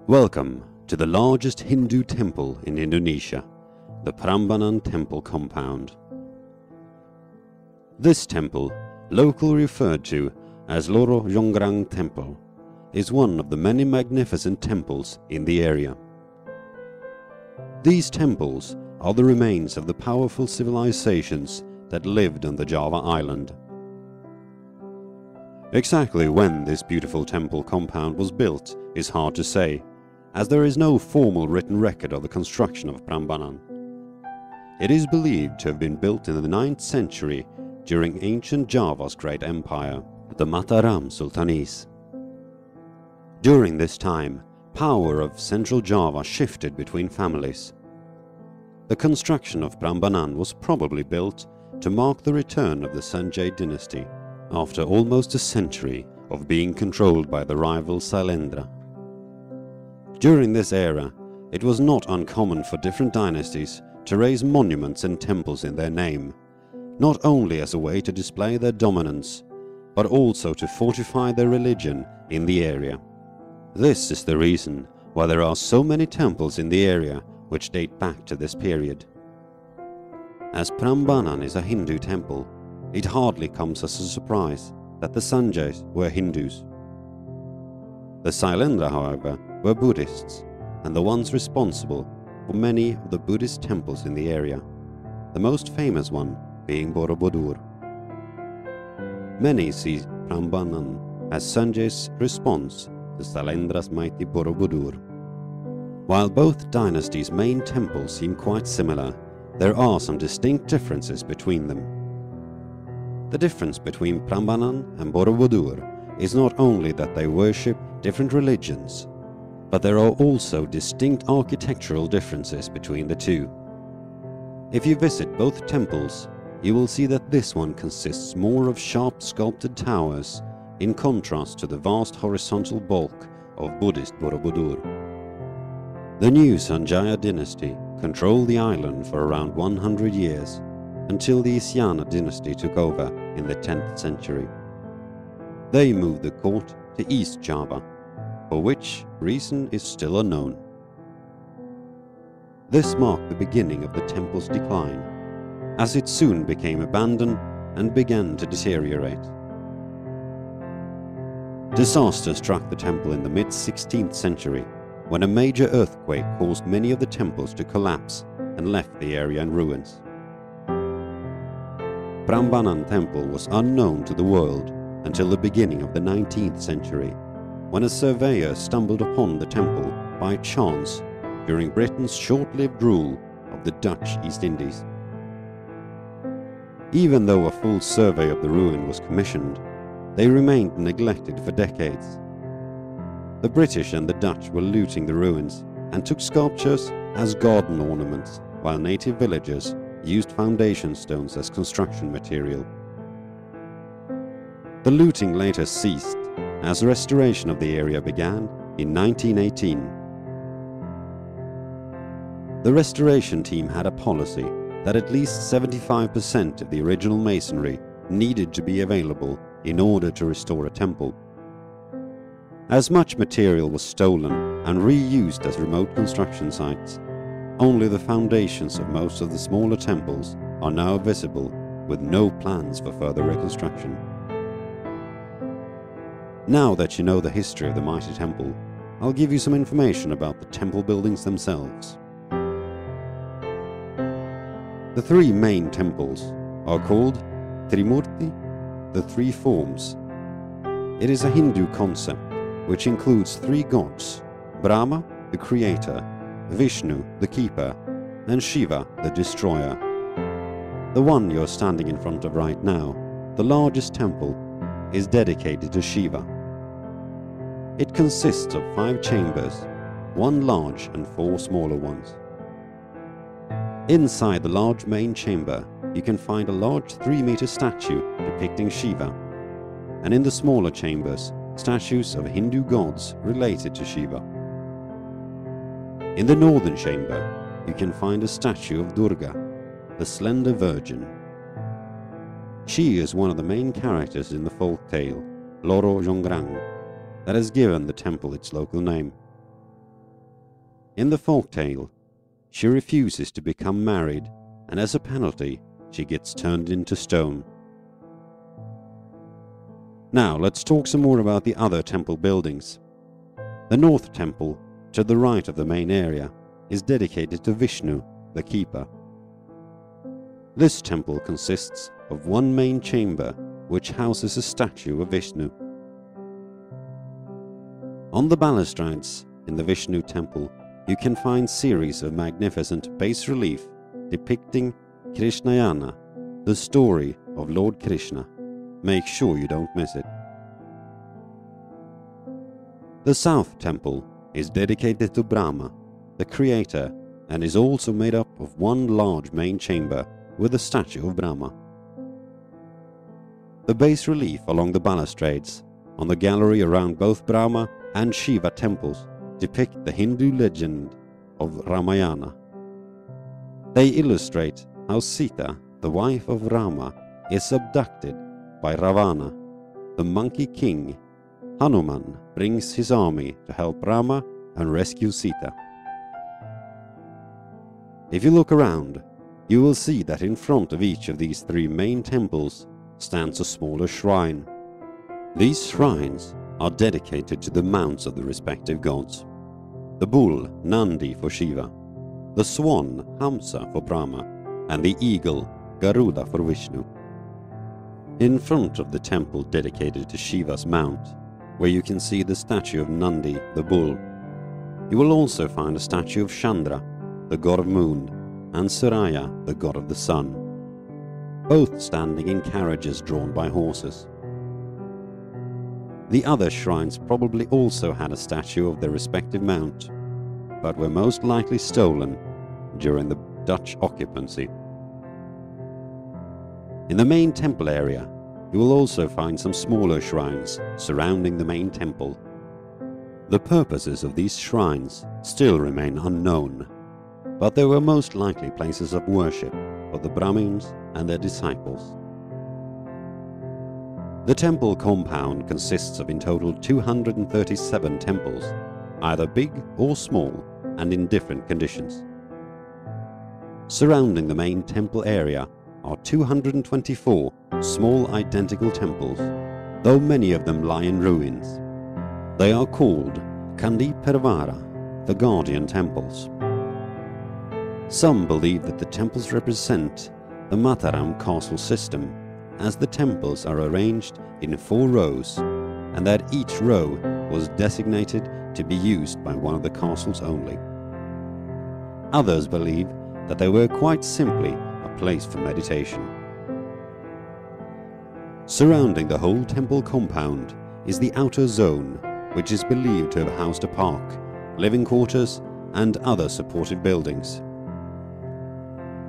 Welcome to the largest Hindu temple in Indonesia, the Prambanan Temple Compound. This temple, locally referred to as Loro Jonggrang Temple, is one of the many magnificent temples in the area. These temples are the remains of the powerful civilizations that lived on the Java island. Exactly when this beautiful temple compound was built is hard to say, as there is no formal written record of the construction of Prambanan. It is believed to have been built in the 9th century during ancient Java's great empire, the Mataram Sultanate. During this time, power of central Java shifted between families. The construction of Prambanan was probably built to mark the return of the Sanjay dynasty after almost a century of being controlled by the rival Sailendra. During this era, it was not uncommon for different dynasties to raise monuments and temples in their name, not only as a way to display their dominance, but also to fortify their religion in the area. This is the reason why there are so many temples in the area which date back to this period. As Prambanan is a Hindu temple, it hardly comes as a surprise that the Sanjays were Hindus. The Sailendra, however, were Buddhists, and the ones responsible for many of the Buddhist temples in the area, the most famous one being Borobudur. Many see Prambanan as Sanjay's response to Sailendra's mighty Borobudur. While both dynasties' main temples seem quite similar, there are some distinct differences between them. The difference between Prambanan and Borobudur is not only that they worship different religions, but there are also distinct architectural differences between the two. If you visit both temples, you will see that this one consists more of sharp sculpted towers in contrast to the vast horizontal bulk of Buddhist Borobudur. The new Sanjaya dynasty controlled the island for around 100 years, until the Isyana dynasty took over in the 10th century. They moved the court to East Java, for which reason is still unknown. This marked the beginning of the temple's decline, as it soon became abandoned and began to deteriorate. Disaster struck the temple in the mid-16th century, when a major earthquake caused many of the temples to collapse and left the area in ruins. Prambanan Temple was unknown to the world until the beginning of the 19th century, when a surveyor stumbled upon the temple by chance during Britain's short-lived rule of the Dutch East Indies. Even though a full survey of the ruin was commissioned, they remained neglected for decades. The British and the Dutch were looting the ruins and took sculptures as garden ornaments, while native villagers used foundation stones as construction material. The looting later ceased as restoration of the area began in 1918. The restoration team had a policy that at least 75% of the original masonry needed to be available in order to restore a temple. As much material was stolen and reused as remote construction sites, only the foundations of most of the smaller temples are now visible, with no plans for further reconstruction. Now that you know the history of the mighty temple, I'll give you some information about the temple buildings themselves. The three main temples are called Trimurti, the three forms. It is a Hindu concept which includes three gods: Brahma, the creator, Vishnu, the keeper, and Shiva, the destroyer. The one you're standing in front of right now, the largest temple, is dedicated to Shiva. It consists of 5 chambers, 1 large and 4 smaller ones. Inside the large main chamber, you can find a large 3-meter statue depicting Shiva, and in the smaller chambers, statues of Hindu gods related to Shiva. In the northern chamber, you can find a statue of Durga, the slender virgin. She is one of the main characters in the folk tale, Loro Jonggrang, that has given the temple its local name. In the folktale, she refuses to become married, and as a penalty, she gets turned into stone. Now let's talk some more about the other temple buildings. The North Temple, to the right of the main area, is dedicated to Vishnu, the keeper. This temple consists of one main chamber which houses a statue of Vishnu. On the balustrades in the Vishnu temple, you can find series of magnificent bas-relief depicting Krishnayana, the story of Lord Krishna. Make sure you don't miss it. The South Temple is dedicated to Brahma, the creator, and is also made up of one large main chamber with a statue of Brahma. The bas-relief along the balustrades on the gallery around both Brahma and Shiva temples depict the Hindu legend of Ramayana. They illustrate how Sita, the wife of Rama, is abducted by Ravana, the monkey king. Hanuman brings his army to help Rama and rescue Sita. If you look around, you will see that in front of each of these three main temples stands a smaller shrine. These shrines are dedicated to the mounts of the respective gods. The bull, Nandi, for Shiva, the swan, Hamsa, for Brahma, and the eagle, Garuda, for Vishnu. In front of the temple dedicated to Shiva's mount, where you can see the statue of Nandi, the bull, you will also find a statue of Chandra, the god of moon, and Surya, the god of the sun, both standing in carriages drawn by horses. The other shrines probably also had a statue of their respective mount, but were most likely stolen during the Dutch occupancy. In the main temple area, you will also find some smaller shrines surrounding the main temple. The purposes of these shrines still remain unknown, but they were most likely places of worship of the Brahmins and their disciples. The temple compound consists of in total 237 temples, either big or small and in different conditions. Surrounding the main temple area are 224 small identical temples, though many of them lie in ruins. They are called Kandi Pervara, the guardian temples. Some believe that the temples represent the Mataram castle system, as the temples are arranged in 4 rows, and that each row was designated to be used by one of the castles only. Others believe that they were quite simply a place for meditation. Surrounding the whole temple compound is the outer zone, which is believed to have housed a park, living quarters, and other supportive buildings.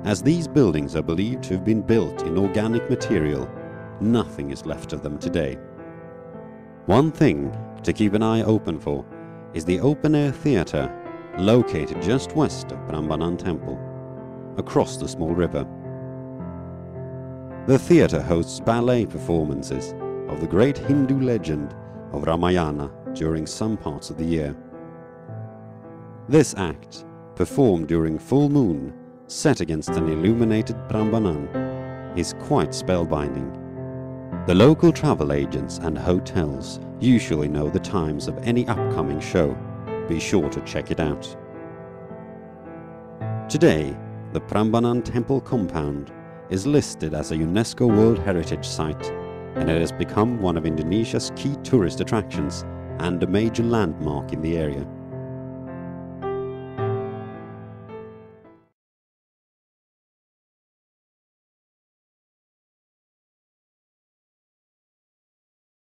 As these buildings are believed to have been built in organic material, nothing is left of them today. One thing to keep an eye open for is the open-air theatre located just west of Prambanan Temple, across the small river. The theatre hosts ballet performances of the great Hindu legend of Ramayana during some parts of the year. This act, performed during full moon, set against an illuminated Prambanan, is quite spellbinding. The local travel agents and hotels usually know the times of any upcoming show. Be sure to check it out. Today, the Prambanan Temple compound is listed as a UNESCO World Heritage Site, and it has become one of Indonesia's key tourist attractions and a major landmark in the area.